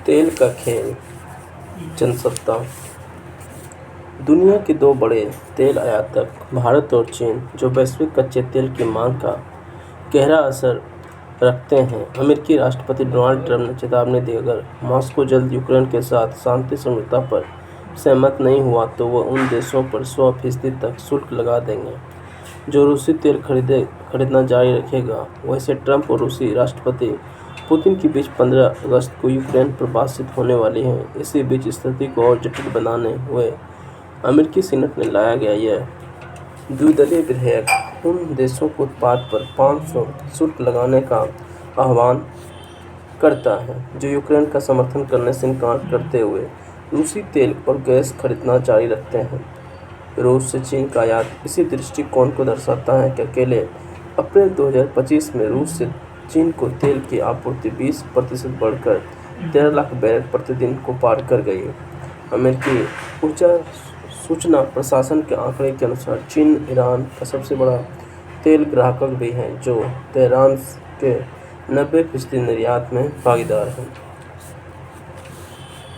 तेल का खेल। जनसत्ता। दुनिया के दो बड़े तेल आयातक भारत और चीन, जो वैश्विक कच्चे तेल की मांग का गहरा असर रखते हैं। अमेरिकी राष्ट्रपति डोनाल्ड ट्रंप ने चेतावनी दी, अगर मॉस्को जल्द यूक्रेन के साथ शांति समझौता पर सहमत नहीं हुआ तो वह उन देशों पर 100% तक शुल्क लगा देंगे जो रूसी तेल खरीदना जारी रखेगा। वैसे ट्रंप और रूसी राष्ट्रपति पुतिन के बीच 15 अगस्त को यूक्रेन पर बातचीत होने वाली है। इसी बीच स्थिति को और जटिल बनाने हुए अमेरिकी सीनेट ने लाया गया यह द्विदलीय विधेयक उन देशों को उत्पाद पर 500 शुल्क लगाने का आह्वान करता है जो यूक्रेन का समर्थन करने से इनकार करते हुए रूसी तेल और गैस खरीदना जारी रखते हैं। रूस से चीन का आयात इसी दृष्टिकोण को दर्शाता है कि अकेले अप्रैल 2025 में रूस से चीन को तेल की आपूर्ति 20% बढ़कर 13 लाख बैरल प्रतिदिन को पार कर गई। अमेरिकी ऊर्जा सूचना प्रशासन के आंकड़े के अनुसार चीन ईरान का सबसे बड़ा तेल ग्राहक भी है, जो तेहरान के 90% निर्यात में भागीदार है।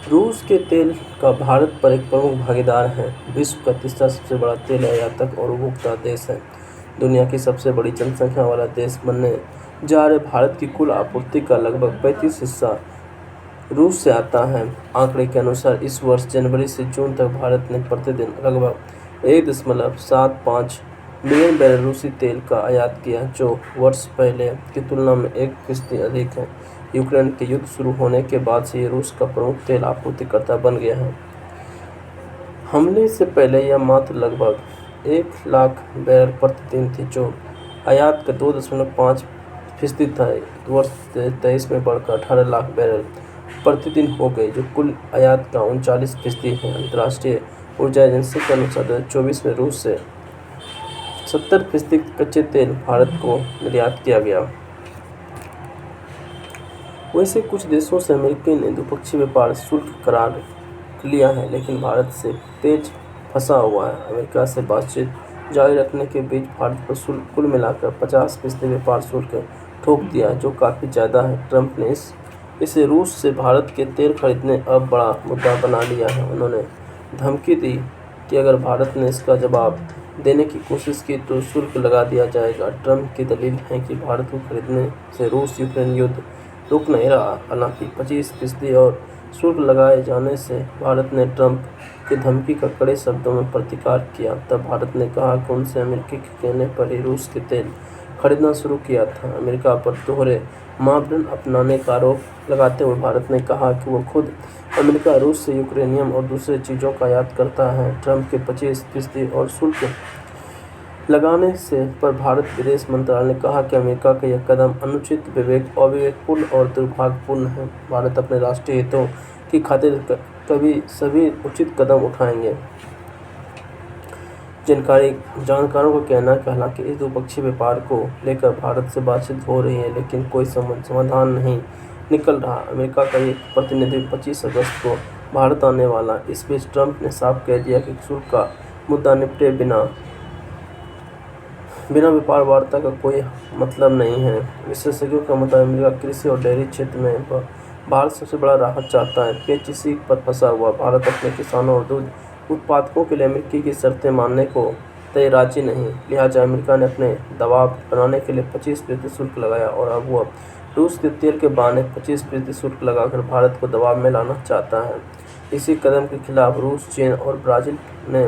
रूस के तेल का भारत पर एक प्रमुख भागीदार है। विश्व का तीसरा सबसे बड़ा तेल आयातक और उपभोक्ता देश है। दुनिया की सबसे बड़ी जनसंख्या वाला देश बनने जा रहे भारत की कुल आपूर्ति का लगभग 35 हिस्सा रूस से आता है। आंकड़े के अनुसार इस वर्ष जनवरी से जून तक भारत ने प्रतिदिन लगभग 1.75 मिलियन बैरल रूसी तेल का आयात किया, जो वर्ष पहले की तुलना में 1% अधिक है। यूक्रेन के युद्ध शुरू होने के बाद से ये रूस का प्रमुख तेल आपूर्तिकर्ता बन गया है। हमले से पहले यह मात्र लगभग 1 लाख बैरल प्रतिदिन थी, जो आयात का 2.5% था। वर्ष 2023 में बढ़कर 18 लाख बैरल प्रतिदिन हो गई, जो कुल आयात का 39% है। अंतर्राष्ट्रीय ऊर्जा एजेंसी के अनुसार 2024 में रूस से 70% कच्चे तेल भारत को निर्यात किया गया। वैसे कुछ देशों से अमेरिका ने द्विपक्षीय व्यापार शुल्क करार लिया है, लेकिन भारत से तेज फंसा हुआ है। अमेरिका से बातचीत जारी रखने के बीच भारत पर शुल्क कुल मिलाकर 50% व्यापार शुल्क ठोक दिया, जो काफ़ी ज़्यादा है। ट्रंप ने इसे रूस से भारत के तेल खरीदने अब बड़ा मुद्दा बना लिया है। उन्होंने धमकी दी कि अगर भारत ने इसका जवाब देने की कोशिश की तो शुल्क लगा दिया जाएगा। ट्रंप की दलील है कि भारत को खरीदने से रूस यूक्रेन युद्ध रुक नहीं रहा। हालांकि 25% और शुल्क लगाए जाने से भारत ने ट्रंप की धमकी का कड़े शब्दों में प्रतिकार किया। तब भारत ने कहा कि उनसे अमेरिका के कहने पर ही रूस के तेल खरीदना शुरू किया था। अमेरिका पर दोहरे मापदंड अपनाने का आरोप लगाते हुए भारत ने कहा कि वो खुद अमेरिका रूस से यूक्रेनियम और दूसरे चीज़ों का आयात करता है। ट्रंप के 25% और शुल्क लगाने से पर भारत विदेश मंत्रालय ने कहा कि अमेरिका का यह कदम अनुचित, अविवेकपूर्ण और दुर्भाग्यपूर्ण है। भारत अपने राष्ट्रीय हितों की खातिर कभी सभी उचित कदम उठाएंगे। जानकारों का कहना है कि हालांकि इस द्विपक्षीय व्यापार को लेकर भारत से बातचीत हो रही है, लेकिन कोई समाधान नहीं निकल रहा। अमेरिका का एक प्रतिनिधि 25 अगस्त को भारत आने वाला। इस बीच ट्रंप ने साफ कह दिया कि शुल्क का मुद्दा निपटे बिना व्यापार वार्ता का कोई मतलब नहीं है। विशेषज्ञों का मुताबिक अमेरिका कृषि और डेयरी क्षेत्र में भारत सबसे बड़ा राहत चाहता है। पेचीसी पर फंसा हुआ भारत अपने किसानों और दूध उत्पादकों के लिए अमेरिकी की शर्तें मानने को राजी नहीं। लिहाजा अमेरिका ने अपने दबाव बनाने के लिए 25% शुल्क लगाया और अब वह रूस के तेल के बहाने 25% शुल्क लगाकर भारत को दबाव में लाना चाहता है। इसी कदम के खिलाफ रूस, चीन और ब्राज़ील ने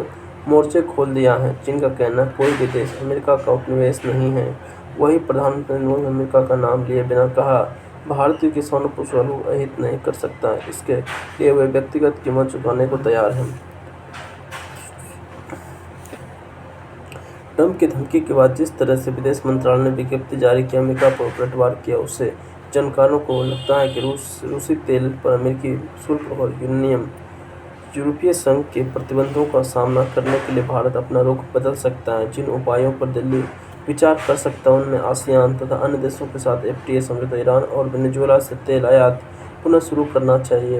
मोर्चे खोल दिया है। चीन का कहना है कोई भी देश अमेरिका का उपनिवेश नहीं है। वही प्रधानमंत्री ने अमेरिका का नाम लिए बिना कहा भारतीय किसानों को प्रभावित नहीं कर सकता। इसके लिए वे व्यक्तिगत कीमत चुकाने को तैयार हैं। ट्रंप की धमकी के बाद जिस तरह से विदेश मंत्रालय ने विज्ञप्ति जारी की, अमेरिका पर पलटवार किया, उससे जानकारों को लगता है कि रूसी तेल पर अमेरिकी शुल्क और यूरोपीय संघ के प्रतिबंधों का सामना करने के लिए भारत अपना रुख बदल सकता है। जिन उपायों पर दिल्ली विचार कर सकता है उनमें आसियान तथा अन्य देशों के साथ FTA समझौता, ईरान और वेनेजुएला से तेल आयात पुनः शुरू करना चाहिए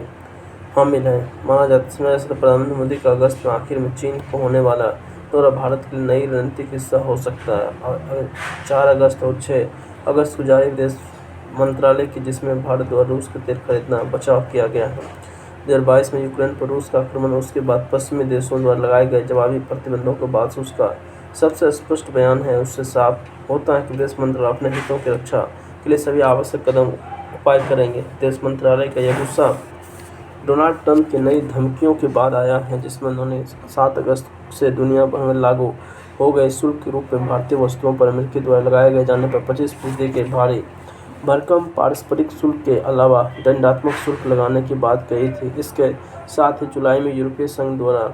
शामिल है। माना जाता है प्रधानमंत्री मोदी का अगस्त में आखिर में चीन को होने वाला दौरा भारत के लिए नई रणनीतिक हिस्सा हो सकता है। 4 अगस्त और 6 अगस्त को जारी विदेश मंत्रालय की, जिसमें भारत द्वारा रूस का तेल खरीदना बचाव किया गया है। 2022 में यूक्रेन पर रूस का आक्रमण, उसके बाद पश्चिमी देशों द्वारा लगाए गए जवाबी प्रतिबंधों के बाद उसका सबसे स्पष्ट बयान है। उससे साफ होता है कि विदेश मंत्रालय अपने हितों की रक्षा के लिए सभी आवश्यक उपाय करेंगे। विदेश मंत्रालय का यह गुस्सा डोनाल्ड ट्रंप की नई धमकियों के बाद आया है, जिसमें उन्होंने 7 अगस्त से दुनिया भर में लागू हो गए शुल्क के रूप में भारतीय वस्तुओं पर अमेरिका द्वारा लगाए गए जाने पर 25% के भारी भरकम पारस्परिक शुल्क के अलावा दंडात्मक शुल्क लगाने की बात कही थी। इसके साथ ही जुलाई में यूरोपीय संघ द्वारा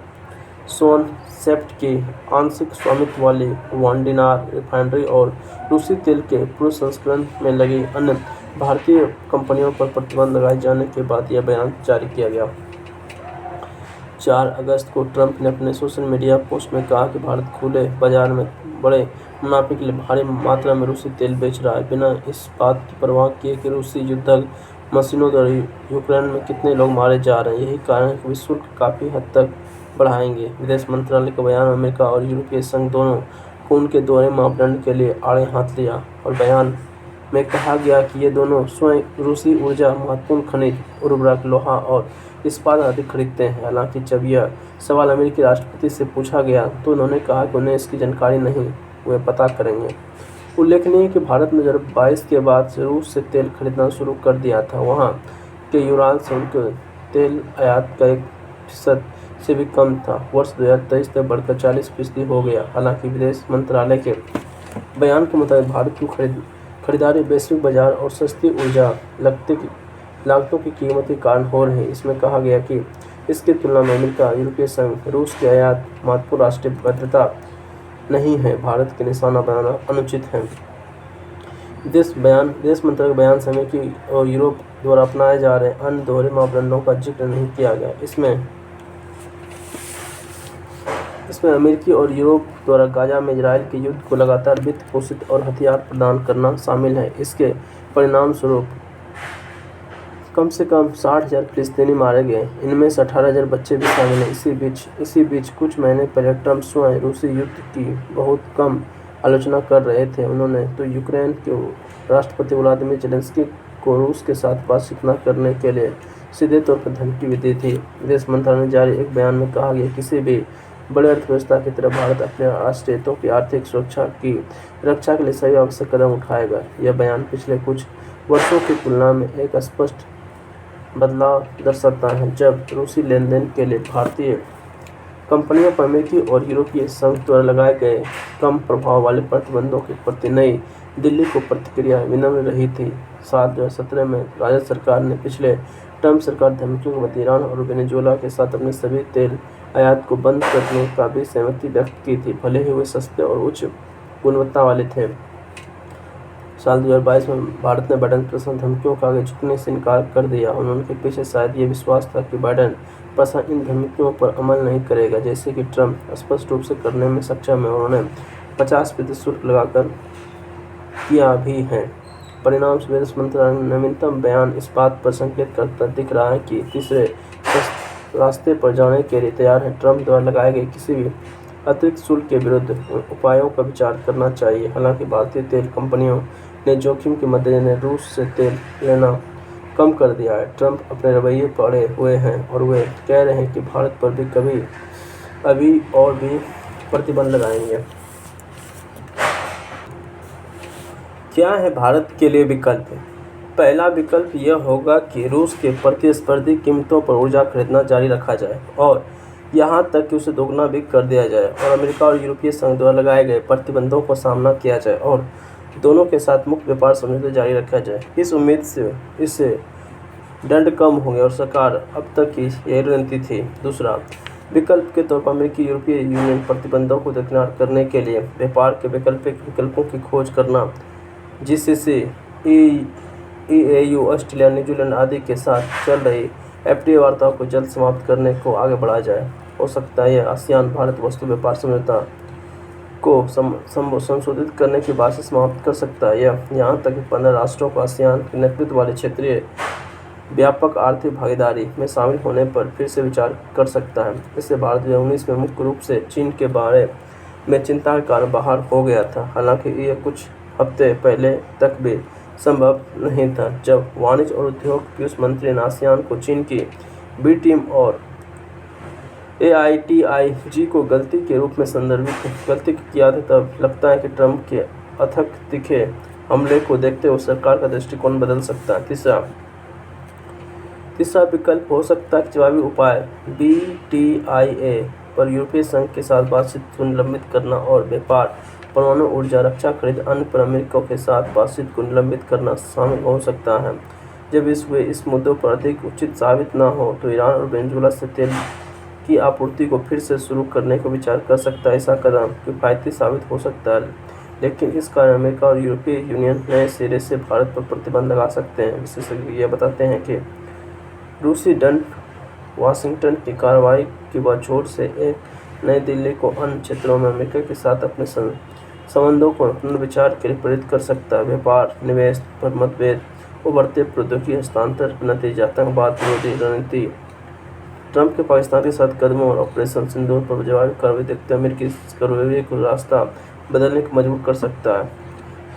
सोनसेप्ट की आंशिक स्वामित्व वाली वांडिनार रिफाइनरी और रूसी तेल के पूर्व संस्करण में लगी अन्य भारतीय कंपनियों पर प्रतिबंध लगाए जाने के बाद यह बयान जारी किया गया। 4 अगस्त को ट्रंप ने अपने सोशल मीडिया पोस्ट में कहा कि भारत खुले बाजार में बड़े मुनाफे के लिए भारी मात्रा में रूसी तेल बेच रहा है, बिना इस बात की परवाह किए कि रूसी युद्धक मशीनों द्वारा यूक्रेन में कितने लोग मारे जा रहे हैं। यही कारण है कि वे शुल्क काफ़ी हद तक बढ़ाएंगे। विदेश मंत्रालय का बयान अमेरिका और यूरोपीय संघ दोनों को उनके दोहरे मापदंड के लिए आड़े हाथ लिया और बयान में कहा गया कि ये दोनों स्वयं रूसी ऊर्जा, महत्वपूर्ण खनिज, उर्वरक, लोहा और इस्पात आदि खरीदते हैं। हालांकि जब यह सवाल अमेरिकी राष्ट्रपति से पूछा गया तो उन्होंने कहा कि उन्हें इसकी जानकारी नहीं, वे पता करेंगे। उल्लेखनीय है कि भारत ने 2022 के बाद से रूस से तेल खरीदना शुरू कर दिया था। वहाँ के यूराल से उनके तेल आयात का 1% से भी कम था। वर्ष 2023 तक बढ़कर 40% हो गया। हालांकि विदेश मंत्रालय के बयान के मुताबिक भारत की खरीदारी वैश्विक बाजार और सस्ती ऊर्जा लागतों की कीमत के कारण हो रही है। इसमें कहा गया कि इसकी तुलना में अमेरिका, यूरोपीय संघ, रूस की आयात महत्वपूर्ण राष्ट्रीय भद्रता नहीं है। भारत के निशाना बनाना अनुचित है। विदेश मंत्रालय के बयान से अमेरिकी और यूरोप द्वारा अपनाए जा रहे अन्य दोहरे मापदंडों का जिक्र नहीं किया गया। इसमें अमेरिकी और यूरोप द्वारा गाजा में इजरायल के युद्ध को लगातार वित्त पोषित और हथियार प्रदान करना शामिल है। इसके परिणाम स्वरूप कम से कम 60,000 फिलिस्तीनी मारे गए, इनमें से 18,000 बच्चे भी शामिल हैं। इसी बीच कुछ महीने पहले ट्रंप स्वयं रूसी युद्ध की बहुत कम आलोचना कर रहे थे। उन्होंने तो यूक्रेन के राष्ट्रपति व्लादिमीर ज़ेलेंस्की को रूस के साथ बातचीत न करने के लिए सीधे तौर पर धमकी भी दी थी। विदेश मंत्रालय ने जारी एक बयान में कहा गया, किसी भी बड़े अर्थव्यवस्था की तरह भारत अपने राष्ट्रीय हितों की आर्थिक सुरक्षा की रक्षा के लिए सभी आवश्यक कदम उठाएगा। यह बयान पिछले कुछ वर्षों की तुलना में एक स्पष्ट बदलाव दर्शाता है, जब रूसी लेनदेन के लिए भारतीय कंपनियों पर अमेरिकी और यूरोपीय संघ द्वारा लगाए गए कम प्रभाव वाले प्रतिबंधों के प्रति नई दिल्ली को प्रतिक्रिया विनम्र रही थी। 2017 में राजद सरकार ने पिछले ट्रंप सरकार धमकियों के बाद ईरान और वेनेजुएला के साथ अपने सभी तेल आयात को बंद करने का भी सहमति व्यक्त की थी, भले ही वे सस्ते और उच्च गुणवत्ता वाले थे। साल 2022 में भारत ने बाइडेन प्रशासन धमकियों का आगे झुकने से इनकार कर दिया। उनके पीछे शायद ये विश्वास था कि बाइडेन प्रशासन इन धमकियों पर अमल नहीं करेगा, जैसे कि ट्रंप स्पष्ट रूप से करने में सक्षम है और उन्हें 50% शुल्क लगाकर किया भी है। परिणाम से विदेश मंत्रालय का नवीनतम बयान इस बात पर संकेत करता दिख रहा है कि तीसरे रास्ते पर जाने के लिए तैयार है। ट्रंप द्वारा लगाए गए किसी भी अतिरिक्त शुल्क के विरुद्ध उपायों का विचार करना चाहिए। हालांकि भारतीय तेल कंपनियों ने जोखिम के मद्देनजर रूस से तेल लेना कम कर दिया है। ट्रंप अपने रवैये पर अड़े हुए हैं और वे कह रहे हैं कि भारत पर भी अभी और भी प्रतिबंध लगाएंगे। क्या है भारत के लिए विकल्प? पहला विकल्प यह होगा कि रूस के प्रतिस्पर्धी कीमतों पर ऊर्जा खरीदना जारी रखा जाए और यहाँ तक कि उसे दोगुना भी कर दिया जाए और अमेरिका और यूरोपीय संघ द्वारा लगाए गए प्रतिबंधों का सामना किया जाए और दोनों के साथ मुक्त व्यापार समझौता जारी रखा जाए। इस उम्मीद से इससे दंड कम होंगे और सरकार अब तक की यही रणनीति थी। दूसरा विकल्प के तौर पर अमेरिकी यूरोपीय यूनियन प्रतिबंधों को दरकिनार करने के लिए व्यापार के वैकल्पिक विकल्पों की खोज करना, जिससे EU, ऑस्ट्रेलिया, न्यूजीलैंड आदि के साथ चल रही FTA वार्ताओं को जल्द समाप्त करने को आगे बढ़ाया जाए। हो सकता है यह आसियान भारत वस्तु व्यापार समझौता को संशोधित करने की बात से समाप्त कर सकता है। यह यहाँ तक कि 15 राष्ट्रों को आसियान के नेतृत्व वाले क्षेत्रीय व्यापक आर्थिक भागीदारी में शामिल होने पर फिर से विचार कर सकता है। इससे भारत 2019 में मुख्य रूप से चीन के बारे में चिंता के कारण बाहर हो गया था। हालांकि यह कुछ हफ्ते पहले तक भी संभव नहीं था। जब वाणिज्य और उद्योग पीयूष मंत्री ने आसियान को चीन की बी टीम और AITIG को गलती के रूप में गलती किया था, तब लगता है कि ट्रंप के अथक तीखे हमले को देखते हुए सरकार का दृष्टिकोण बदल सकता है। तीसरा विकल्प हो सकता है कि जवाबी उपाय BTIA पर यूरोपीय संघ के साथ बातचीत को निलंबित करना और व्यापार, परमाणु ऊर्जा, रक्षा खरीद अन्य पर अमेरिका के साथ बातचीत को निलंबित करना शामिल हो सकता है। जब वे इस मुद्दों पर अधिक उचित साबित न हो तो ईरान और वेनेजुएला से तेल की आपूर्ति को फिर से शुरू करने का विचार कर सकता है। ऐसा कदम किफायती साबित हो सकता है, लेकिन इस कारण अमेरिका और यूरोपीय यूनियन नए सिरे से भारत पर प्रतिबंध लगा सकते हैं। विशेषज्ञ यह बताते हैं कि रूसी दंड वाशिंगटन की कार्रवाई के बाद जोर से एक नई दिल्ली को अन्य क्षेत्रों में अमेरिका के साथ अपने संबंधों को पुनर्विचार के लिए प्रेरित कर सकता है। व्यापार, निवेश पर मतभेद, उभरते प्रौद्योगिकी हस्तांतरण का नतीजा, आतंकवाद विरोधी रणनीति, ट्रंप के पाकिस्तान के साथ कदमों और ऑपरेशन सिंदूर पर जवाबी कार्रवाई देखते अमेरिकी कार्रवाई को रास्ता बदलने को मजबूर कर सकता है।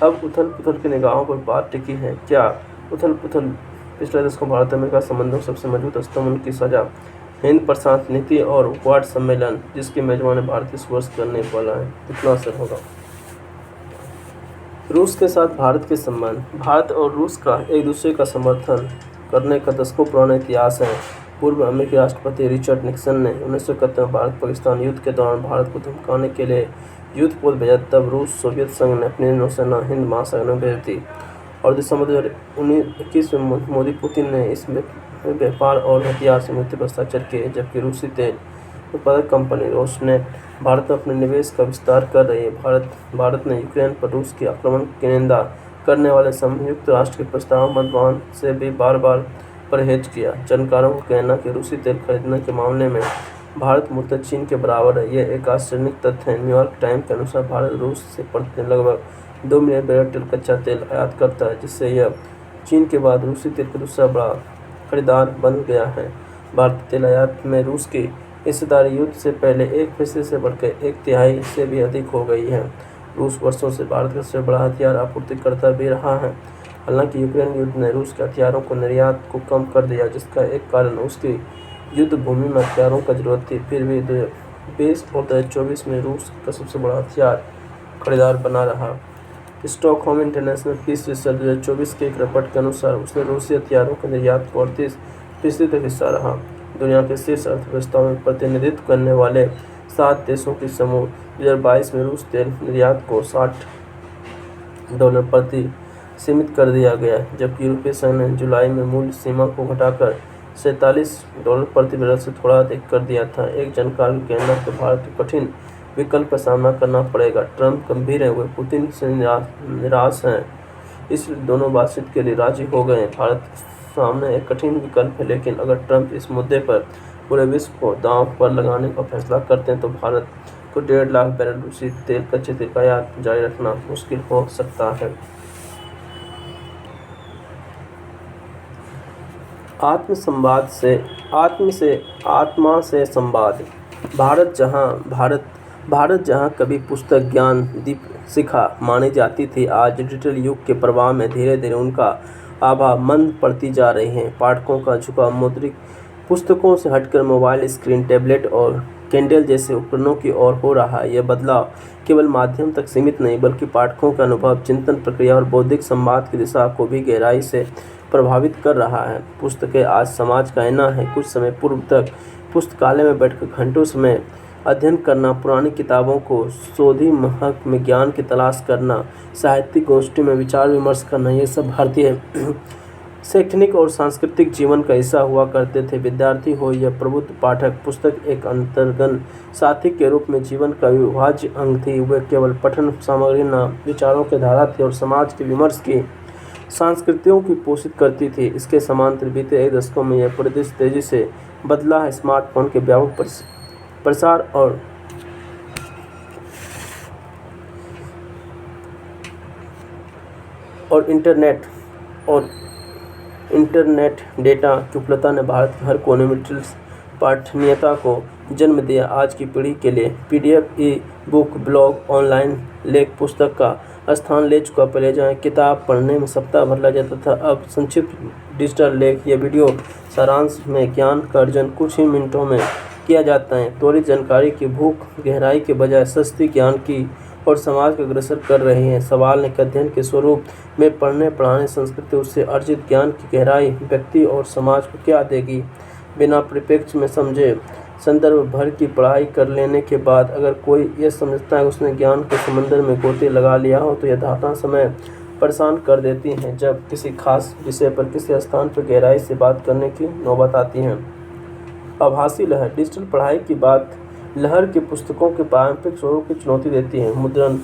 अब उथल-पुथल की निगाहों पर बात टिकी है। क्या उथल-पुथल पिछले दशकों भारत अमेरिका संबंधों के सबसे मजबूत स्तंभ की सजा हिंद प्रशांत नीति और क्वाड सम्मेलन, जिसकी मेजबानी भारत इस वर्ष करने वाला है, कितना असर होगा? रूस के साथ भारत के संबंध। भारत और रूस का एक दूसरे का समर्थन करने का दशकों पुराना इतिहास है। पूर्व अमेरिकी राष्ट्रपति रिचर्ड निक्सन ने 1971 में भारत पाकिस्तान युद्ध के दौरान भारत को धमकाने के लिए युद्धपोत भेजा। तब रूस सोवियत संघ ने अपनी नौसेना हिंद महासागर में भेज दी और दिसंबर 2021 में मोदी पुतिन ने इस व्यापार और हथियार समझौते पर हस्ताक्षर किए। जबकि रूसी तेल उत्पादक कंपनी रोसनेफ्ट भारत में अपने निवेश का विस्तार कर रही है। भारत ने यूक्रेन पर रूस के आक्रमण की निंदा करने वाले संयुक्त राष्ट्र के प्रस्ताव मतदान से भी बार-बार परहेज किया। जानकारों का कहना है कि रूसी तेल खरीदने के मामले में भारत मूलतः चीन के बराबर है। यह एक आश्चर्यजनक तथ्य है। न्यूयॉर्क टाइम्स के अनुसार भारत रूस से प्रतिदिन लगभग 2 मिलियन बैरल कच्चा तेल आयात करता है, जिससे यह चीन के बाद रूसी तेल का दूसरा बड़ा खरीदार बन गया है। भारतीय तेल आयात में रूस की हिस्सेदारी युद्ध से पहले 1% से बढ़कर 1/3 से भी अधिक हो गई है। रूस वर्षों से भारत का सबसे बड़ा हथियार आपूर्तिकर्ता भी रहा है। हालांकि यूक्रेन युद्ध ने रूस के हथियारों को निर्यात को कम कर दिया, जिसका एक कारण उसकी युद्ध भूमि में हथियारों की जरूरत थी। फिर भी 2020 और 2024 में रूस का सबसे बड़ा हथियार खरीदार बना रहा। स्टॉकहोम इंटरनेशनल पीस रिसर्च 2024 के एक रिपोर्ट के अनुसार उसने रूसी हथियारों के निर्यात को 38% तक हिस्सा रहा। दुनिया के शीर्ष अर्थव्यवस्थाओं में प्रतिनिधित्व करने वाले 7 देशों की समूह 2022 में रूस तेल निर्यात को $60 प्रति सीमित कर दिया गया, जबकि यूरोपीय संघ ने जुलाई में मूल्य सीमा को घटाकर $47 प्रति बैरल से थोड़ा अधिक कर दिया था। एक जानकार का कहना है कि भारत को कठिन विकल्प का सामना करना पड़ेगा। ट्रंप गंभीर है, वे पुतिन से निराश हैं, इसलिए दोनों बातचीत के लिए राजी हो गए। भारत सामने एक कठिन विकल्प है, लेकिन अगर ट्रंप इस मुद्दे पर पूरे विश्व को दांव पर लगाने का फैसला करते हैं तो भारत को 1.5 लाख बैरल रूसी तेल कच्चे तेल का आयात जारी रखना मुश्किल हो सकता है। आत्मा से संवाद। भारत जहां कभी पुस्तक ज्ञान दीप शिखा मानी जाती थी, आज डिजिटल युग के प्रभाव में धीरे धीरे उनका आभा मंद पड़ती जा रही है। पाठकों का झुकाव मौद्रिक पुस्तकों से हटकर मोबाइल स्क्रीन, टैबलेट और किंडल जैसे उपकरणों की ओर हो रहा है। यह बदलाव केवल माध्यम तक सीमित नहीं, बल्कि पाठकों का अनुभव, चिंतन प्रक्रिया और बौद्धिक संवाद की दिशा को भी गहराई से प्रभावित कर रहा है। पुस्तकें आज समाज का आईना है। कुछ समय पूर्व तक पुस्तकालय में बैठकर घंटों समय अध्ययन करना, पुरानी किताबों को शोधी महक में ज्ञान की तलाश करना, साहित्यिक गोष्ठी में विचार विमर्श करना, ये सब भारतीय शैक्षणिक और सांस्कृतिक जीवन का हिस्सा हुआ करते थे। विद्यार्थी हो या प्रबुद्ध पाठक, पुस्तक एक अंतर्गन साथी के रूप में जीवन का अविभाज्य अंग थी। वे केवल पठन सामग्री न, विचारों के धारा थी और समाज के विमर्श की संस्कृतियों की पोषित करती थी। इसके समांतर बीते 1 दशकों में यह परिदृश्य तेजी से बदला है। स्मार्टफोन के व्यापक प्रसार और इंटरनेट डेटा की उपलब्धता ने भारत के हर कोने में डिजिटल पठनीयता को जन्म दिया। आज की पीढ़ी के लिए PDF, ई बुक, ब्लॉग, ऑनलाइन लेख, पुस्तक का स्थान ले चुका। पहले जहाँ किताब पढ़ने में सप्ताह भर लग जाता था, अब संक्षिप्त डिजिटल लेख या वीडियो सारांश में ज्ञान का अर्जन कुछ ही मिनटों में किया जाता है। त्वरित जानकारी की भूख गहराई के बजाय सस्ती ज्ञान की और समाज को अग्रसर कर रही है। सवाल है कि अध्ययन के स्वरूप में पढ़ने पढ़ाने संस्कृति उससे अर्जित ज्ञान की गहराई व्यक्ति और समाज को क्या देगी। बिना परिप्रेक्ष्य में समझे संदर्भ भर की पढ़ाई कर लेने के बाद अगर कोई यह समझता है कि उसने ज्ञान के समंदर में गोते लगा लिया हो, तो यह धारणा समय परेशान कर देती हैं। जब किसी खास विषय पर किसी स्थान पर गहराई से बात करने की नौबत आती है। आभासी लहर डिजिटल पढ़ाई की बात लहर की पुस्तकों के पारंपरिक स्वरूप की चुनौती देती है। मुद्रण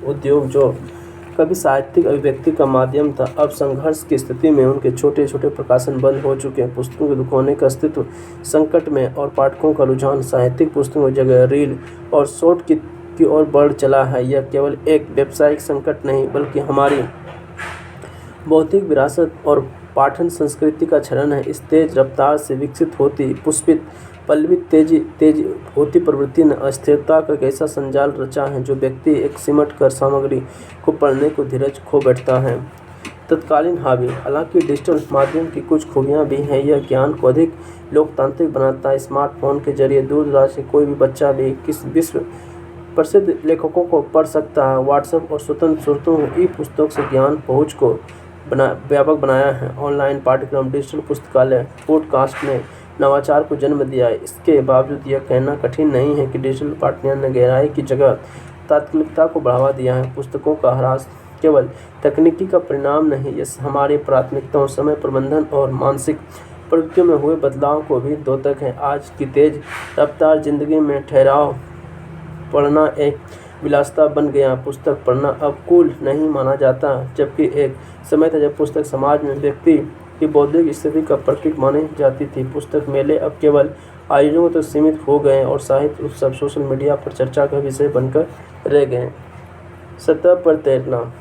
उद्योग जो कभी साहित्यिक अभिव्यक्ति का माध्यम था, अब संघर्ष की स्थिति में उनके छोटे छोटे प्रकाशन बंद हो चुके हैं। पुस्तकों की दुकानों का अस्तित्व संकट में और पाठकों का रुझान साहित्यिक पुस्तकों की जगह रील और शॉर्ट की ओर बढ़ चला है। यह केवल एक व्यावसायिक संकट नहीं, बल्कि हमारी बौद्धिक विरासत और पाठन संस्कृति का क्षरण है। इस तेज रफ्तार से विकसित होती पुष्पित पल्लवित तेजी होती प्रवृत्ति ने अस्थिरता का एक ऐसा संजाल रचा है जो व्यक्ति एक सिमट कर सामग्री को पढ़ने को धीरज खो बैठता है। तत्कालीन हावी हालांकि डिजिटल माध्यम की कुछ खूबियां भी हैं। यह ज्ञान को अधिक लोकतांत्रिक बनाता है। स्मार्टफोन के जरिए दूर दराज से कोई भी बच्चा भी किस विश्व प्रसिद्ध लेखकों को पढ़ सकता है। व्हाट्सएप और स्वतंत्र स्रोतों ई पुस्तक से ज्ञान पहुँच को व्यापक बनाया है। ऑनलाइन पाठ्यक्रम डिजिटल पुस्तकालय पॉडकास्ट ने नवाचार को जन्म दिया है। इसके बावजूद यह कहना कठिन नहीं है कि डिजिटल पाठ्यक्रम ने गहराई की जगह तात्कालिकता को बढ़ावा दिया है। पुस्तकों का ह्रास केवल तकनीकी का परिणाम नहीं, यह हमारी प्राथमिकताओं, समय प्रबंधन और मानसिक प्रवृत्तियों में हुए बदलाव को भी द्योतक है। आज की तेज रफ्तार जिंदगी में ठहराव पढ़ना एक विलासिता बन गया। पुस्तक पढ़ना अब कूल नहीं माना जाता, जबकि एक समय था जब पुस्तक समाज में व्यक्ति की बौद्धिक स्थिति का प्रतीक मानी जाती थी। पुस्तक मेले अब केवल आयोजनों तक सीमित हो गए और साहित्य उत्सव सोशल मीडिया पर चर्चा का विषय बनकर रह गए। सतह पर तैरना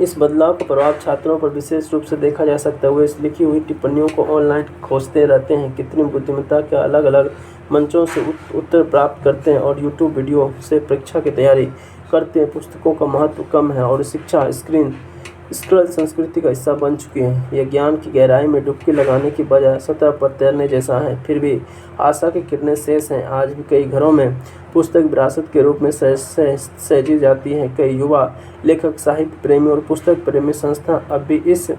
इस बदलाव का प्रभाव छात्रों पर विशेष रूप से देखा जा सकता है। वे इस लिखी हुई टिप्पणियों को ऑनलाइन खोजते रहते हैं, कृत्रिम बुद्धिमत्ता के अलग अलग मंचों से उत्तर प्राप्त करते हैं और यूट्यूब वीडियो से परीक्षा की तैयारी करते हैं। पुस्तकों का महत्व कम है और शिक्षा स्क्रीन स्क्रॉल संस्कृति का हिस्सा बन चुकी है। यह ज्ञान की गहराई में डुबकी लगाने की बजाय सतह पर तैरने जैसा है। फिर भी आशा की किरणें शेष हैं। आज भी कई घरों में पुस्तक विरासत के रूप में सहेजी जाती है। कई युवा लेखक, साहित्य प्रेमी और पुस्तक प्रेमी संस्था अब भी इस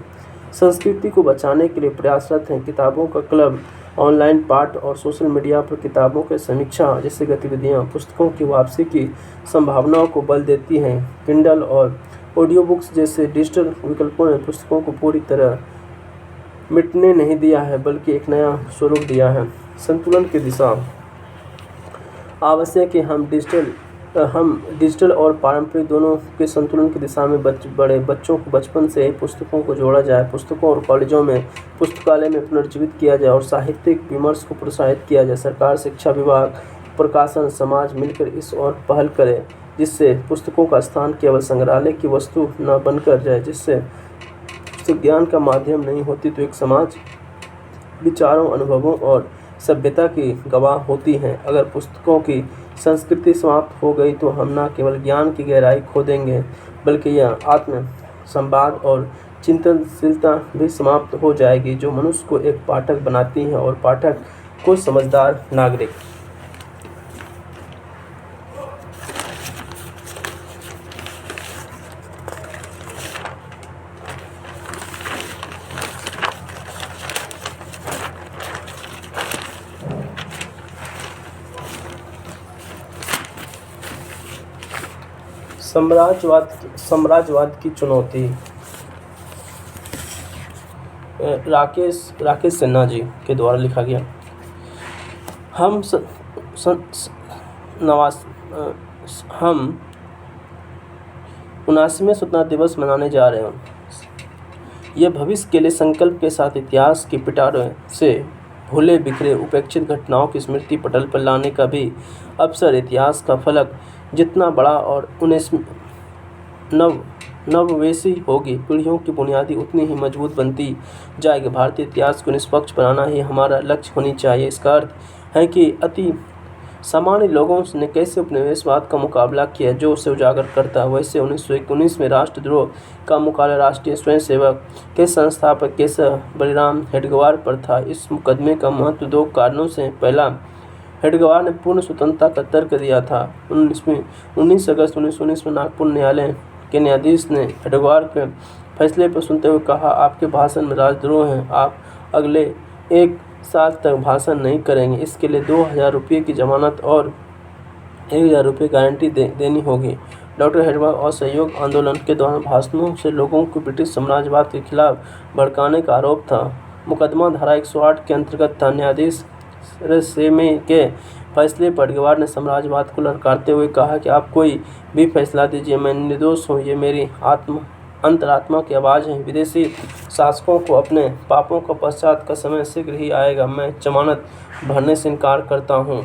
संस्कृति को बचाने के लिए प्रयासरत हैं। किताबों का क्लब, ऑनलाइन पाठ और सोशल मीडिया पर किताबों की समीक्षा जैसी गतिविधियाँ पुस्तकों की वापसी की संभावनाओं को बल देती हैं। किंडल और ऑडियो बुक्स जैसे डिजिटल विकल्पों ने पुस्तकों को पूरी तरह मिटने नहीं दिया है, बल्कि एक नया स्वरूप दिया है। संतुलन की दिशा आवश्यक है। हम डिजिटल और पारंपरिक दोनों के संतुलन की दिशा में बड़े बच्चों को बचपन से ही पुस्तकों को जोड़ा जाए। पुस्तकों और कॉलेजों में पुस्तकालय में पुनर्जीवित किया जाए और साहित्यिक विमर्श को प्रोत्साहित किया जाए। सरकार, शिक्षा विभाग, प्रकाशन, समाज मिलकर इस ओर पहल करे, जिससे पुस्तकों का स्थान केवल संग्रहालय की वस्तु न बनकर जाए। जिससे पुस्तक ज्ञान का माध्यम नहीं होती तो एक समाज विचारों, अनुभवों और सभ्यता की गवाह होती हैं। अगर पुस्तकों की संस्कृति समाप्त हो गई तो हम न केवल ज्ञान की गहराई खो देंगे, बल्कि यह आत्म संवाद और चिंतनशीलता भी समाप्त हो जाएगी, जो मनुष्य को एक पाठक बनाती है और पाठक को समझदार नागरिक। साम्राज्यवाद की चुनौती। राकेश सिन्हा जी के द्वारा लिखा गया। हम 79वें स्वतंत्रता दिवस मनाने जा रहे हैं। यह भविष्य के लिए संकल्प के साथ इतिहास की पिटारे से भूले बिखरे उपेक्षित घटनाओं की स्मृति पटल पर लाने का भी अवसर। इतिहास का फलक जितना बड़ा और नववेशी होगी, पीढ़ियों की बुनियादी उतनी ही मजबूत बनती जाएगी। भारतीय इतिहास को निष्पक्ष बनाना ही हमारा लक्ष्य होनी चाहिए। इसका अर्थ है कि अति सामान्य लोगों ने कैसे उपनिवेशवाद का मुकाबला किया जो उसे उजागर करता है। वैसे 1919 में राष्ट्रद्रोह का मुकाबला राष्ट्रीय स्वयंसेवक के संस्थापक केशव बलिराम हेडगेवार पर था। इस मुकदमे का महत्व दो कारणों से। पहला, हेडगेवार ने पूर्ण स्वतंत्रता का तर्क दिया था। 19 अगस्त 1919 में नागपुर न्यायालय के न्यायाधीश ने हेडगेवार के फैसले पर सुनते हुए कहा, आपके भाषण में राजद्रोह है, आप अगले 1 साल तक भाषण नहीं करेंगे। इसके लिए 2000 रुपये की जमानत और 1000 रुपये गारंटी देनी होगी। डॉक्टर हेडगेवार असहयोग आंदोलन के दौरान भाषणों से लोगों को ब्रिटिश साम्राज्यवाद के खिलाफ भड़काने का आरोप था। मुकदमा धारा 108 के अंतर्गत था। न्यायाधीश रेसेमे के फैसले पर हेडगेवार ने साम्राज्यवाद को ललकारते हुए कहा कि आप कोई भी फैसला दीजिए, मैं निर्दोष हूँ, ये मेरी अंतरात्मा की आवाज़ है। विदेशी शासकों को अपने पापों का पश्चात का समय शीघ्र ही आएगा, मैं जमानत भरने से इनकार करता हूँ।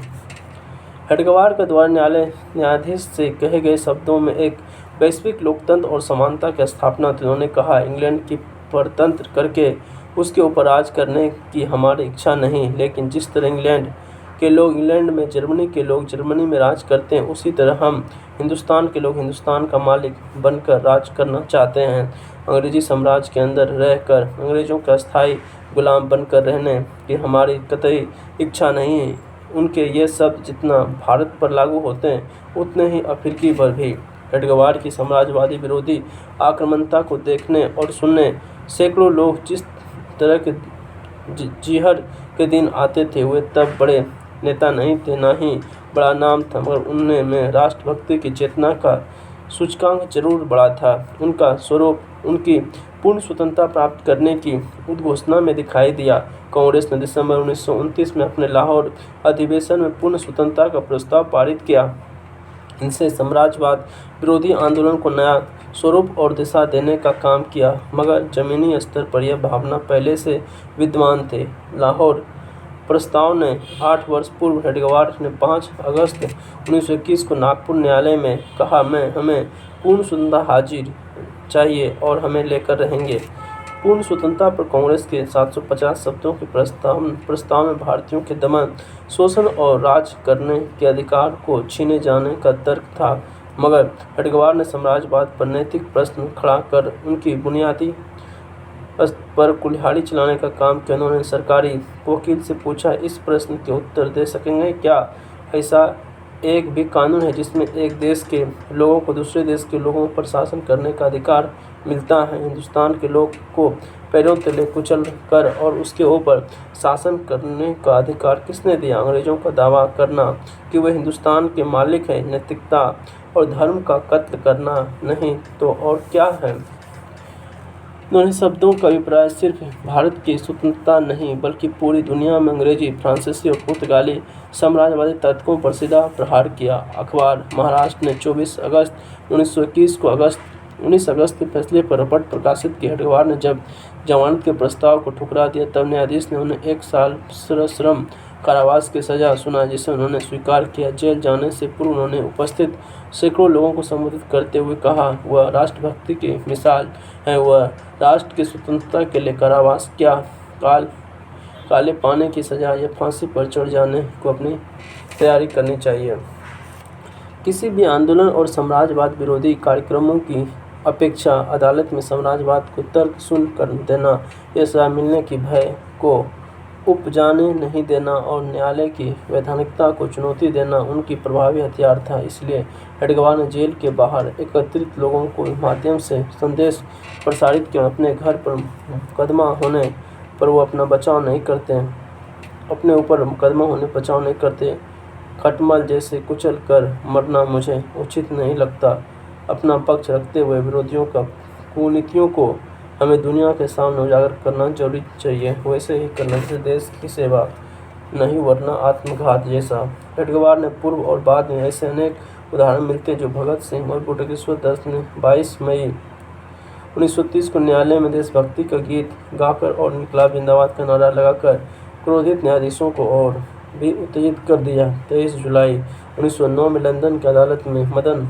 हेडगेवार के द्वारा न्यायाधीश से कहे गए शब्दों में एक वैश्विक लोकतंत्र और समानता की स्थापना थी। उन्होंने कहा, इंग्लैंड की परतंत्र करके उसके ऊपर राज करने की हमारी इच्छा नहीं, लेकिन जिस तरह इंग्लैंड के लोग इंग्लैंड में, जर्मनी के लोग जर्मनी में राज करते हैं, उसी तरह हम हिंदुस्तान के लोग हिंदुस्तान का मालिक बनकर राज करना चाहते हैं। अंग्रेजी साम्राज्य के अंदर रहकर अंग्रेज़ों का स्थायी गुलाम बनकर रहने की हमारी कतई इच्छा नहीं है। उनके ये शब्द जितना भारत पर लागू होते हैं उतने ही अफ्रीकी पर भी। हेडगेवार की साम्राज्यवादी विरोधी आक्रामकता को देखने और सुनने सैकड़ों लोग जिस तरह के जीहर के दिन आते थे, वे तब बड़े नेता नहीं थे, ना ही बड़ा नाम था, मगर उनमें में राष्ट्रभक्ति की चेतना का सूचकांक जरूर बड़ा था। उनका स्वरूप उनकी पूर्ण स्वतंत्रता प्राप्त करने की उद्घोषणा में दिखाई दिया। कांग्रेस ने दिसंबर 1929 में अपने लाहौर अधिवेशन में पूर्ण स्वतंत्रता का प्रस्ताव पारित किया। इनसे साम्राज्यवाद विरोधी आंदोलन को नया स्वरूप और दिशा देने का काम किया, मगर जमीनी स्तर पर यह भावना पहले से विद्यमान थी। लाहौर प्रस्ताव ने 8 वर्ष पूर्व हेडगेवार ने 5 अगस्त 1921 को नागपुर न्यायालय में कहा, हमें पूर्ण स्वतंत्रता हाजिर चाहिए और हमें लेकर रहेंगे। पूर्ण स्वतंत्रता पर कांग्रेस के 750 शब्दों के प्रस्ताव में भारतीयों के दमन, शोषण और राज करने के अधिकार को छीने जाने का तर्क था, मगर हेडगेवार ने साम्राज्यवाद पर नैतिक प्रश्न खड़ा कर उनकी बुनियादी पर कुल्हाड़ी चलाने का काम किया। उन्होंने सरकारी वकील से पूछा, इस प्रश्न के उत्तर दे सकेंगे, क्या ऐसा एक भी कानून है जिसमें एक देश के लोगों को दूसरे देश के लोगों पर शासन करने का अधिकार मिलता है? हिंदुस्तान के लोग को पैरों तले कुचल कर और उसके ऊपर शासन करने का अधिकार किसने दिया? अंग्रेजों का दावा करना कि वे हिंदुस्तान के मालिक हैं, नैतिकता और धर्म का कत्ल करना नहीं तो और क्या है? उन्होंने शब्दों का अभिप्राय सिर्फ भारत की स्वतंत्रता नहीं बल्कि पूरी दुनिया में अंग्रेजी, फ्रांसीसी और पुर्तगाली साम्राज्यवादी तत्वों पर सीधा प्रहार किया। अखबार महाराष्ट्र ने 24 अगस्त 1921 को 19 अगस्त के फैसले पर रिपोर्ट प्रकाशित की। हेडगेवार ने जब जमानत के प्रस्ताव को ठुकरा दिया, तब न्यायाधीश ने उन्हें 1 साल सश्रम कारावास की सजा सुना, जिसे उन्होंने स्वीकार किया। जेल जाने से पूर्व उन्होंने उपस्थित सैकड़ों लोगों को संबोधित करते हुए कहा, वह राष्ट्रभक्ति की मिसाल है, वह राष्ट्र की स्वतंत्रता के लिए कारावास क्या काले पाने की सजा या फांसी पर चढ़ जाने को अपनी तैयारी करनी चाहिए। किसी भी आंदोलन और साम्राज्यवाद विरोधी कार्यक्रमों की अपेक्षा अदालत में साम्राज्यवाद को तर्क सुन कर देना, यह सजा मिलने की भय को उपजाने नहीं देना और न्यायालय की वैधानिकता को चुनौती देना उनकी प्रभावी हथियार था। इसलिए हेडगेवार ने जेल के बाहर एकत्रित लोगों को माध्यम से संदेश प्रसारित किया। अपने घर पर मुकदमा होने पर वो अपना बचाव नहीं करते, अपने ऊपर मुकदमा होने बचाव नहीं करते। खटमल जैसे कुचल कर मरना मुझे उचित नहीं लगता। अपना पक्ष रखते हुए विरोधियों का कुनीतियों को हमें दुनिया के सामने उजागर करना जरूरी चाहिए, वैसे ही करना जैसे देश की सेवा, नहीं वरना आत्मघात जैसा। हेडगेवार ने पूर्व और बाद में ऐसे अनेक उदाहरण मिलते हैं जो भगत सिंह और बटुकेश्वर दत्त ने 22 मई 1930 को न्यायालय में देशभक्ति का गीत गाकर और इनकलाब जिंदाबाद का नारा लगाकर क्रोधित न्यायाधीशों को और भी उत्तेजित कर दिया। 23 जुलाई 1909 में लंदन की अदालत में मदन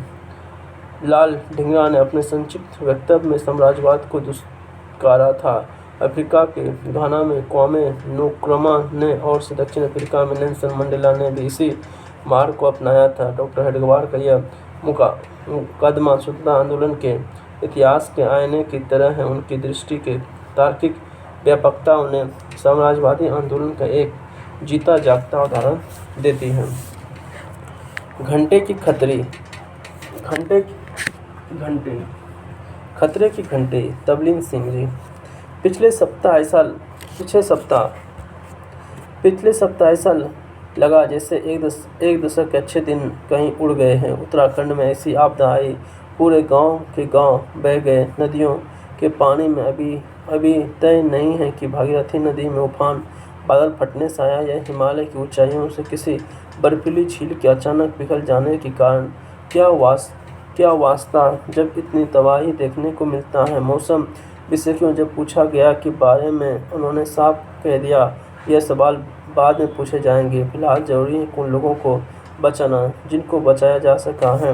लाल ढींगरा ने अपने संक्षिप्त वक्तव्य में साम्राज्यवाद को दुष्कारा था। अफ्रीका के घाना में क्वामे नुक्रुमा ने और दक्षिण अफ्रीका में नेल्सन मंडेला ने भी इसी मार्ग को अपनाया था। डॉक्टर हेडगेवार का यह मुकदमा स्वतंत्रता आंदोलन के इतिहास के आईने की तरह है। उनकी दृष्टि की तार्किक व्यापकता उन्हें साम्राज्यवादी आंदोलन का एक जीता जागता उदाहरण देती है। घंटे की खतरे की घंटी। तबलीन सिंह जी। पिछले सप्ताह ऐसा लगा जैसे एक दशक के अच्छे दिन कहीं उड़ गए हैं। उत्तराखंड में ऐसी आपदा आई, पूरे गांव के गांव बह गए। नदियों के पानी में अभी तय नहीं है कि भागीरथी नदी में उफान, बादल फटने से आया या हिमालय की ऊंचाइयों से किसी बर्फीली झील के अचानक पिघल जाने के कारण। क्या वास्ता जब इतनी तबाही देखने को मिलता है। मौसम विशेषज्ञों जब पूछा गया के बारे में उन्होंने साफ कह दिया, यह सवाल बाद में पूछे जाएंगे, फिलहाल जरूरी है उन लोगों को बचाना जिनको बचाया जा सका है।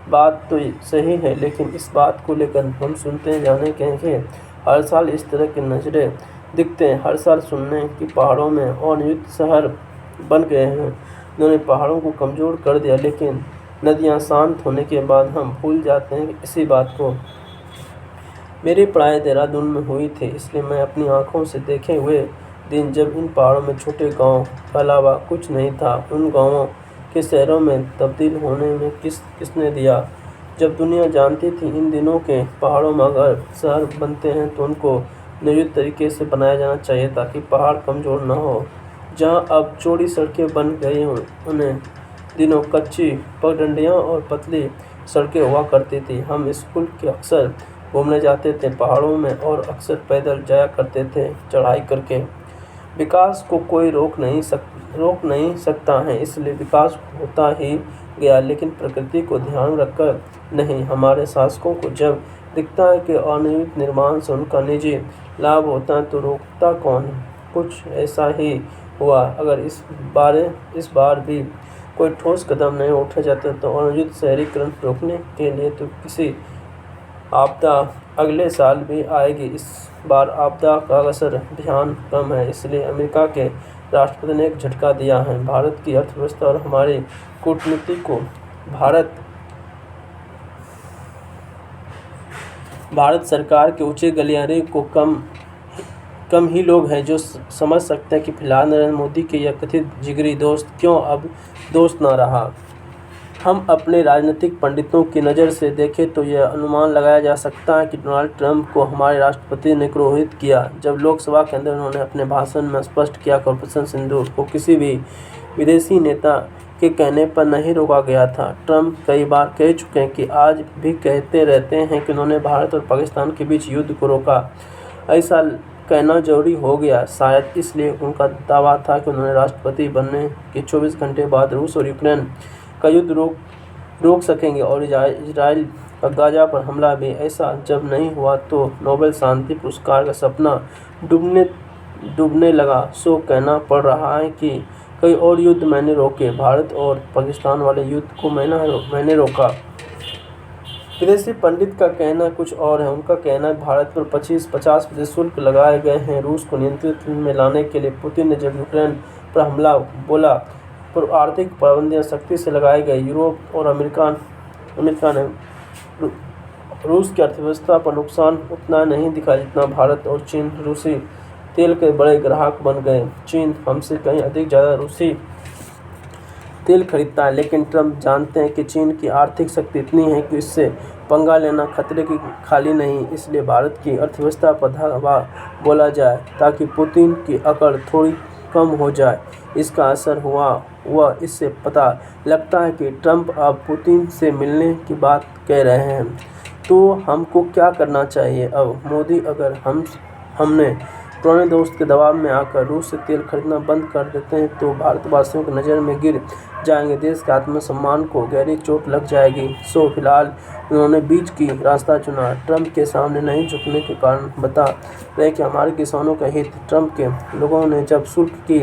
बात तो सही है, लेकिन इस बात को लेकर हम सुनते जाने कहेंगे। हर साल इस तरह के नजरे दिखते हैं। हर साल सुनने कि पहाड़ों में अनियुक्त शहर बन गए हैं। उन्होंने पहाड़ों को कमज़ोर कर दिया, लेकिन नदियाँ शांत होने के बाद हम भूल जाते हैं इसी बात को। मेरी पढ़ाई देहरादून में हुई थी, इसलिए मैं अपनी आँखों से देखे हुए दिन जब इन पहाड़ों में छोटे गांव के अलावा कुछ नहीं था, उन गांवों के शहरों में तब्दील होने में किसने दिया। जब दुनिया जानती थी इन दिनों के पहाड़ों में अगर शहर बनते हैं तो उनको नियोजित तरीके से बनाया जाना चाहिए ताकि पहाड़ कमज़ोर न हो। जहाँ अब चौड़ी सड़कें बन गई हों, उन्हें दिनों कच्ची पगडंडियाँ और पतली सड़कें हुआ करती थी। हम स्कूल के अक्सर घूमने जाते थे पहाड़ों में और अक्सर पैदल जाया करते थे चढ़ाई करके। विकास को कोई रोक नहीं सकता है, इसलिए विकास होता ही गया, लेकिन प्रकृति को ध्यान रखकर नहीं। हमारे शासकों को जब दिखता है कि अनियमित निर्माण से उनका निजी लाभ होता है तो रोकता कौन है। कुछ ऐसा ही हुआ। अगर इस बार भी कोई ठोस कदम नहीं उठाया जाता तो अनुचित शहरीकरण रोकने के लिए तो किसी आपदा अगले साल भी आएगी। इस बार आपदा का असर ध्यान कम है, इसलिए अमेरिका के राष्ट्रपति ने एक झटका दिया है। भारत की अर्थव्यवस्था और हमारी कूटनीति को भारत सरकार के ऊंचे गलियारे को कम ही लोग हैं जो समझ सकते हैं कि फिलहाल नरेंद्र मोदी के यह कथित जिगरी दोस्त क्यों अब दोस्त न रहा। हम अपने राजनीतिक पंडितों की नज़र से देखें तो यह अनुमान लगाया जा सकता है कि डोनाल्ड ट्रंप को हमारे राष्ट्रपति ने क्रोधित किया जब लोकसभा के अंदर उन्होंने अपने भाषण में स्पष्ट किया कि ऑपरेशन सिंदूर को किसी भी विदेशी नेता के कहने पर नहीं रोका गया था। ट्रंप कई बार कह चुके हैं कि आज भी कहते रहते हैं कि उन्होंने भारत और पाकिस्तान के बीच युद्ध को रोका। ऐसा कहना जरूरी हो गया, शायद इसलिए उनका दावा था कि उन्होंने राष्ट्रपति बनने के 24 घंटे बाद रूस और यूक्रेन का युद्ध रोक सकेंगे और इजराइल का गाजा पर हमला भी। ऐसा जब नहीं हुआ तो नोबेल शांति पुरस्कार का सपना डूबने लगा। सो कहना पड़ रहा है कि कई और युद्ध मैंने रोके, भारत और पाकिस्तान वाले युद्ध को मैंने रोका। विदेशी पंडित का कहना कुछ और है। उनका कहना है भारत पर 50% शुल्क लगाए गए हैं रूस को नियंत्रित में लाने के लिए। पुतिन ने जब यूक्रेन पर हमला बोला पर आर्थिक पाबंदियां सख्ती से लगाई गई। यूरोप और अमेरिका ने रूस की अर्थव्यवस्था पर नुकसान उतना नहीं दिखा जितना भारत और चीन रूसी तेल के बड़े ग्राहक बन गए। चीन हमसे कहीं ज़्यादा रूसी तेल खरीदता है, लेकिन ट्रंप जानते हैं कि चीन की आर्थिक शक्ति इतनी है कि इससे पंगा लेना खतरे की खाली नहीं। इसलिए भारत की अर्थव्यवस्था पर धावा बोला जाए ताकि पुतिन की अकड़ थोड़ी कम हो जाए। इसका असर हुआ इससे पता लगता है कि ट्रंप अब पुतिन से मिलने की बात कह रहे हैं। तो हमको क्या करना चाहिए अब? मोदी, अगर हमने पुराने दोस्त के दबाव में आकर रूस से तेल खरीदना बंद कर देते हैं तो भारतवासियों की नज़र में गिर जाएंगे, देश के आत्मसम्मान को गहरी चोट लग जाएगी। सो फिलहाल उन्होंने बीच की रास्ता चुना। ट्रंप के सामने नहीं झुकने के कारण बता रहे कि हमारे किसानों का हित। ट्रंप के लोगों ने जब शुल्क की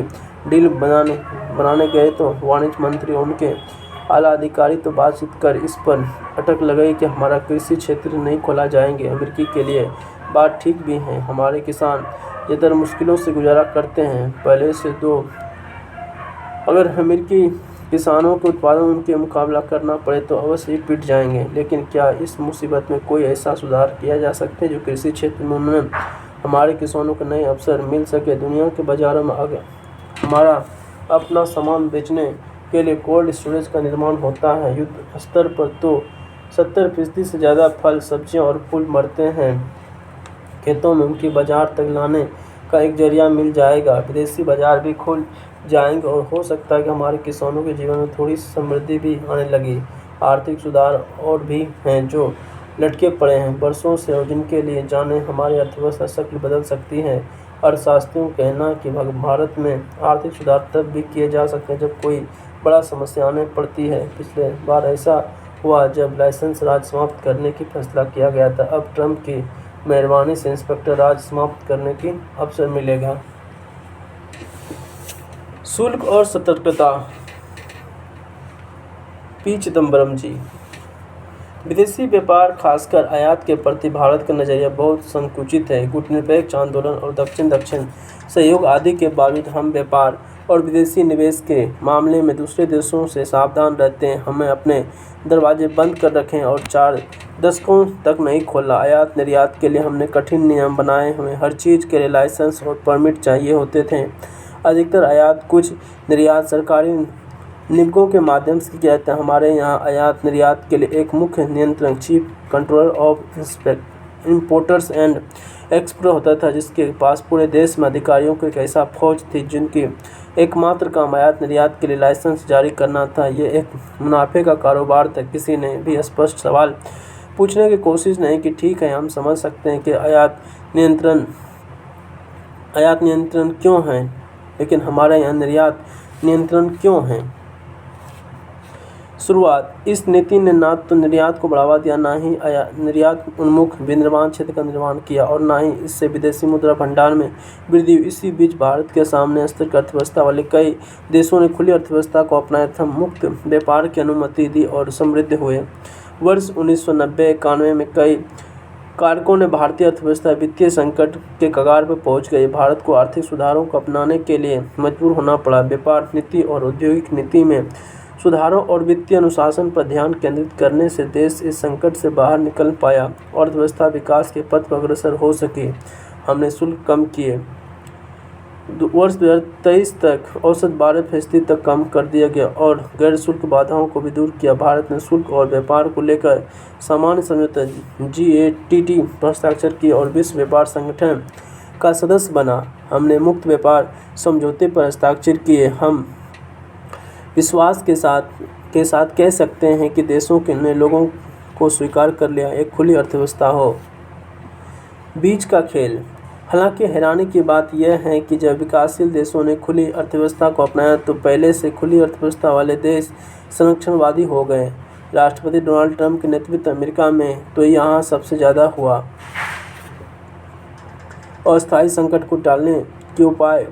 डील बनाने गए तो वाणिज्य मंत्री उनके आला अधिकारी तो बातचीत कर इस पर अटक लगाई कि हमारा कृषि क्षेत्र नहीं खोला जाएंगे। अमेरिकी के लिए बात ठीक भी है, हमारे किसान ज़्यादातर मुश्किलों से गुजारा करते हैं पहले से। तो अगर अमेरिकी किसानों के उत्पादन उनके मुकाबला करना पड़े तो अवश्य ही पिट जाएंगे। लेकिन क्या इस मुसीबत में कोई ऐसा सुधार किया जा सकता है जो कृषि क्षेत्र में उन्नयन हमारे किसानों को नए अवसर मिल सके? दुनिया के बाज़ारों में अगर हमारा अपना सामान बेचने के लिए कोल्ड स्टोरेज का निर्माण होता है, युद्ध स्तर पर तो 70% से ज़्यादा फल, सब्जियां और फूल मरते हैं खेतों में, उनकी बाजार तक लाने का एक जरिया मिल जाएगा। विदेशी बाजार भी खुल जाएंगे और हो सकता है कि हमारे किसानों के जीवन में थोड़ी समृद्धि भी आने लगी। आर्थिक सुधार और भी हैं जो लटके पड़े हैं वर्षों से और जिनके लिए जाने हमारी अर्थव्यवस्था शक्ल बदल सकती है। अर्थशास्त्रियों का कहना है कि भारत में आर्थिक सुधार तब भी किए जा सकते हैं जब कोई बड़ा समस्या आने पड़ती है। पिछले बार ऐसा हुआ जब लाइसेंस राज समाप्त करने की फैसला किया गया था। अब ट्रंप की मेहरबानी से इंस्पेक्टर राज समाप्त करने की अवसर मिलेगा। शुल्क और सतर्कता। पी चिदम्बरम जी। विदेशी व्यापार, खासकर आयात के प्रति भारत का नजरिया बहुत संकुचित है। गुटनिरपेक्ष आंदोलन और दक्षिण सहयोग आदि के बावजूद हम व्यापार और विदेशी निवेश के मामले में दूसरे देशों से सावधान रहते हैं। हमें अपने दरवाजे बंद कर रखे और 4 दशकों तक नहीं खोला। आयात निर्यात के लिए हमने कठिन नियम बनाए, हमें हर चीज़ के लिए लाइसेंस और परमिट चाहिए होते थे। अधिकतर आयात, कुछ निर्यात सरकारी निगमों के माध्यम से किया जाता है। हमारे यहाँ आयात निर्यात के लिए एक मुख्य नियंत्रक chief controller of importers and exporter होता था, जिसके पास पूरे देश में अधिकारियों की एक ऐसा फौज थी जिनकी एकमात्र काम आयात निर्यात के लिए लाइसेंस जारी करना था। ये एक मुनाफे का कारोबार था। किसी ने भी स्पष्ट सवाल पूछने की कोशिश नहीं की। ठीक है, हम समझ सकते हैं कि आयात नियंत्रण क्यों है, लेकिन हमारे यहाँ निर्यात नियंत्रण क्यों है? शुरुआत। इस नीति ने ना तो निर्यात को बढ़ावा दिया, ना ही निर्यात उन्मुख विनिर्माण क्षेत्र का निर्माण किया और ना ही इससे विदेशी मुद्रा भंडार में वृद्धि हुई। इसी बीच भारत के सामने स्थिर अर्थव्यवस्था वाले कई देशों ने खुली अर्थव्यवस्था को अपनाया था, मुक्त व्यापार की अनुमति दी और समृद्ध हुए। वर्ष 1990-91 में कई कारकों ने भारतीय अर्थव्यवस्था वित्तीय संकट के कगार पर पहुंच गई। भारत को आर्थिक सुधारों को अपनाने के लिए मजबूर होना पड़ा। व्यापार नीति और औद्योगिक नीति में सुधारों और वित्तीय अनुशासन पर ध्यान केंद्रित करने से देश इस संकट से बाहर निकल पाया और अर्थव्यवस्था विकास के पथ पर अग्रसर हो सकी। हमने शुल्क कम किए। वर्ष 2023 तक औसत 12% तक कम कर दिया गया और गैर शुल्क बाधाओं को भी दूर किया। भारत ने शुल्क और व्यापार को लेकर सामान्य समझौता GATT पर हस्ताक्षर किए और विश्व व्यापार संगठन का सदस्य बना। हमने मुक्त व्यापार समझौते पर हस्ताक्षर किए। हम विश्वास के साथ कह सकते हैं कि देशों के ने लोगों को स्वीकार कर लिया एक खुली अर्थव्यवस्था हो। बीच का खेल। हालांकि हैरानी की बात यह है कि जब विकासशील देशों ने खुली अर्थव्यवस्था को अपनाया तो पहले से खुली अर्थव्यवस्था वाले देश संरक्षणवादी हो गए। राष्ट्रपति डोनाल्ड ट्रंप के नेतृत्व अमेरिका में तो यहाँ सबसे ज़्यादा हुआ। अस्थायी संकट को टालने के उपाय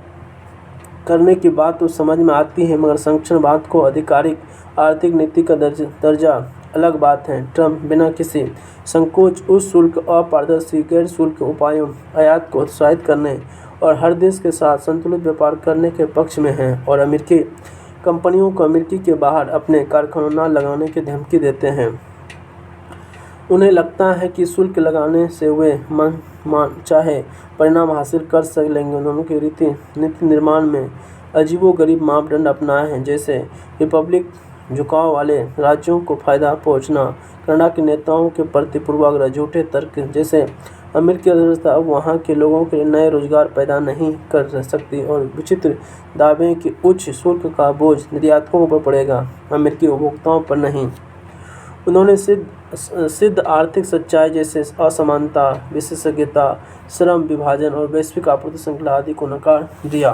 करने की बात तो समझ में आती है, मगर संरक्षणवाद को आधिकारिक आर्थिक नीति का दर्जा अलग बात है। ट्रंप बिना किसी संकोच उस शुल्क, अपारदर्शी गैर शुल्क उपायों, आयात को उत्साहित करने और हर देश के साथ संतुलित व्यापार करने के पक्ष में हैं और अमेरिकी कंपनियों को अमेरिका के बाहर अपने कारखाने न लगाने की धमकी देते हैं। उन्हें लगता है कि शुल्क लगाने से वे मन चाहे परिणाम हासिल कर लेंगे। उन्होंने की नीति निर्माण में अजीबोगरीब मापदंड अपनाए हैं, जैसे रिपब्लिक झुकाव वाले राज्यों को फायदा पहुंचना, कनाडा के नेताओं के प्रति पूर्वाग्रह, झूठे तर्क जैसे अमेरिकी अर्थव्यवस्था अब वहां के लोगों के लिए नए रोजगार पैदा नहीं कर सकती और विचित्र दावे कि उच्च शुल्क का बोझ निर्यातकों पर पड़ेगा, अमेरिकी उपभोक्ताओं पर नहीं। उन्होंने सिद्ध आर्थिक सच्चाई जैसे असमानता, विशेषज्ञता, श्रम विभाजन और वैश्विक आपूर्ति श्रृंखला आदि को नकार दिया।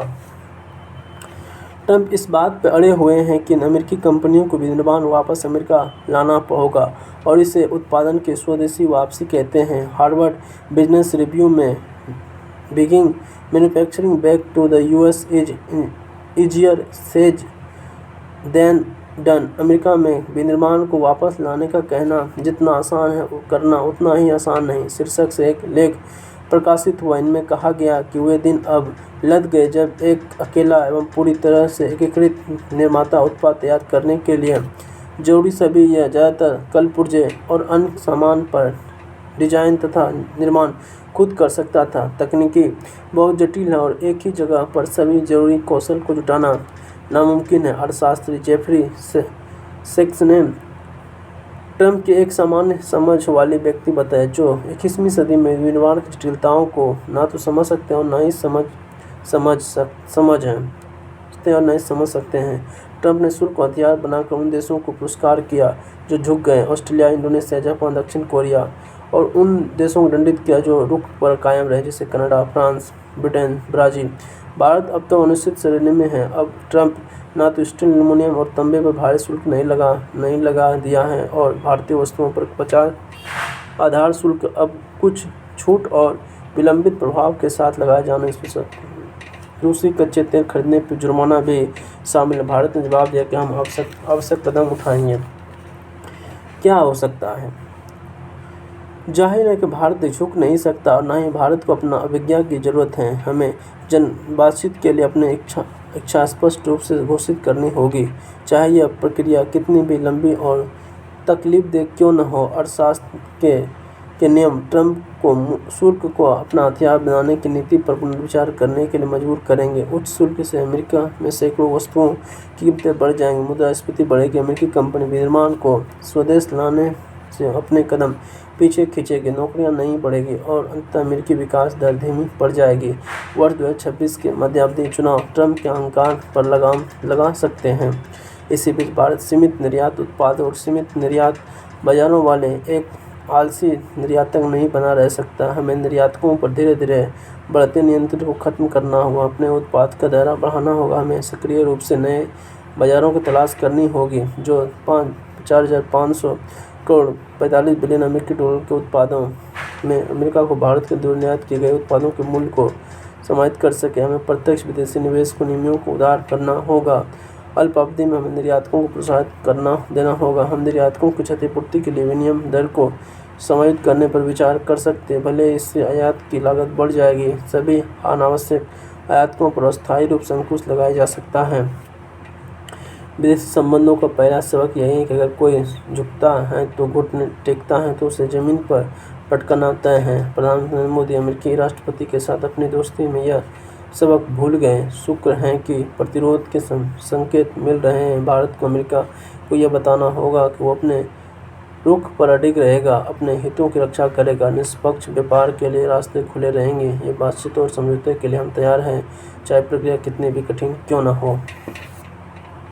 ट्रंप इस बात पर अड़े हुए हैं कि अमेरिकी कंपनियों को विनिर्माण वापस अमेरिका लाना होगा और इसे उत्पादन की स्वदेशी वापसी कहते हैं। हार्वर्ड बिजनेस रिव्यू में bringing manufacturing back to the US is easier said than done. America में विनिर्माण को वापस लाने का कहना जितना आसान है करना उतना ही आसान नहीं, शीर्षक से एक लेख प्रकाशित हुआ। इनमें कहा गया कि वे दिन अब लद गए जब एक अकेला एवं पूरी तरह से एकीकृत निर्माता उत्पाद तैयार करने के लिए जरूरी सभी या ज़्यादातर कलपुर्जे और अन्य सामान पर डिजाइन तथा निर्माण खुद कर सकता था। तकनीकी बहुत जटिल है और एक ही जगह पर सभी जरूरी कौशल को जुटाना नामुमकिन है। अर्थशास्त्री जेफरी सेक्स ने ट्रम्प के एक सामान्य समझ वाले व्यक्ति बताया जो 21वीं सदी में विनिर्माण की जटिलताओं को ना तो समझ सकते और ना ही समझ सकते हैं। ट्रम्प ने शुल्क को हथियार बनाकर उन देशों को पुरस्कार किया जो झुक गए, ऑस्ट्रेलिया, इंडोनेशिया, जापान, दक्षिण कोरिया, और उन देशों को दंडित किया जो रुख पर कायम रहे, जैसे Canada, France, Britain, Brazil. Bharat अब तो अनिश्चित श्रेणी में है। अब ट्रम्प ना तो स्टील, एल्युमिनियम और तांबे पर भारी शुल्क नहीं लगा दिया है और भारतीय वस्तुओं पर 50 आधार शुल्क अब कुछ छूट और विलंबित प्रभाव के साथ लगाया जाना स्पष्ट। रूसी कच्चे तेल खरीदने पर जुर्माना भी शामिल है। भारत ने जवाब दिया कि हम आवश्यक कदम उठाएंगे। क्या हो सकता है? जाहिर है कि भारत झुक नहीं सकता और न ही भारत को अपना अभिज्ञा की जरूरत है। हमें जन बातचीत के लिए अपनी इच्छा स्पष्ट रूप से घोषित करनी होगी, चाहे यह प्रक्रिया कितनी भी लंबी और तकलीफदेह क्यों न हो। अर्थशास्त्र के नियम ट्रम्प को शुल्क को अपना हथियार बनाने की नीति पर पुनर्विचार करने के लिए मजबूर करेंगे। उच्च शुल्क से अमेरिका में सैकड़ों वस्तुओं की कीमतें बढ़ जाएंगी, मुद्रास्फीति बढ़ेगी, अमेरिकी कंपनी विनिर्माण को स्वदेश लाने से अपने कदम पीछे खींचेगी, नौकरियां नहीं बढ़ेगी और अंततः अमेरिकी विकास दर धीमी पड़ जाएगी। वर्ष 2026 के मध्यावधि चुनाव ट्रम्प के अहंकार पर लगाम लगा सकते हैं। इसी बीच भारत सीमित निर्यात उत्पादों और सीमित निर्यात बाजारों वाले एक आलसी निर्यातक नहीं बना रह सकता। हमें निर्यातकों पर धीरे धीरे बढ़ते नियंत्रण को खत्म करना होगा, अपने उत्पाद का दायरा बढ़ाना होगा। हमें सक्रिय रूप से नए बाजारों की तलाश करनी होगी जो 4,500 करोड़ 45 बिलियन अमेरिकी डॉलर के उत्पादों में अमेरिका को भारत के निर्यात किए गए उत्पादों के मूल्य को समाहित कर सके। हमें प्रत्यक्ष विदेशी निवेश को नियमों को उदार करना होगा। अल्प अवधि में हमें निर्यातकों को प्रोत्साहित देना होगा। हम निर्यातकों की क्षतिपूर्ति के लिए विनिमय दर को समायोजित करने पर विचार कर सकते हैं, भले इससे आयात की लागत बढ़ जाएगी। सभी अनावश्यक आयातों पर अस्थायी रूप से अंकुश लगाया जा सकता है। विदेशी संबंधों का पहला सबक यही है कि अगर कोई झुकता है तो घुटने टेकता है तो उसे जमीन पर पटकना तय है। प्रधानमंत्री नरेंद्र मोदी अमेरिकी राष्ट्रपति के साथ अपनी दोस्ती में यह सबक भूल गए। शुक्र है कि प्रतिरोध के संकेत मिल रहे हैं। भारत को अमेरिका को यह बताना होगा कि वो अपने रुख पर अडिग रहेगा, अपने हितों की रक्षा करेगा, निष्पक्ष व्यापार के लिए रास्ते खुले रहेंगे। ये बातचीत और समझौते के लिए हम तैयार हैं, चाहे प्रक्रिया कितनी भी कठिन क्यों न हो।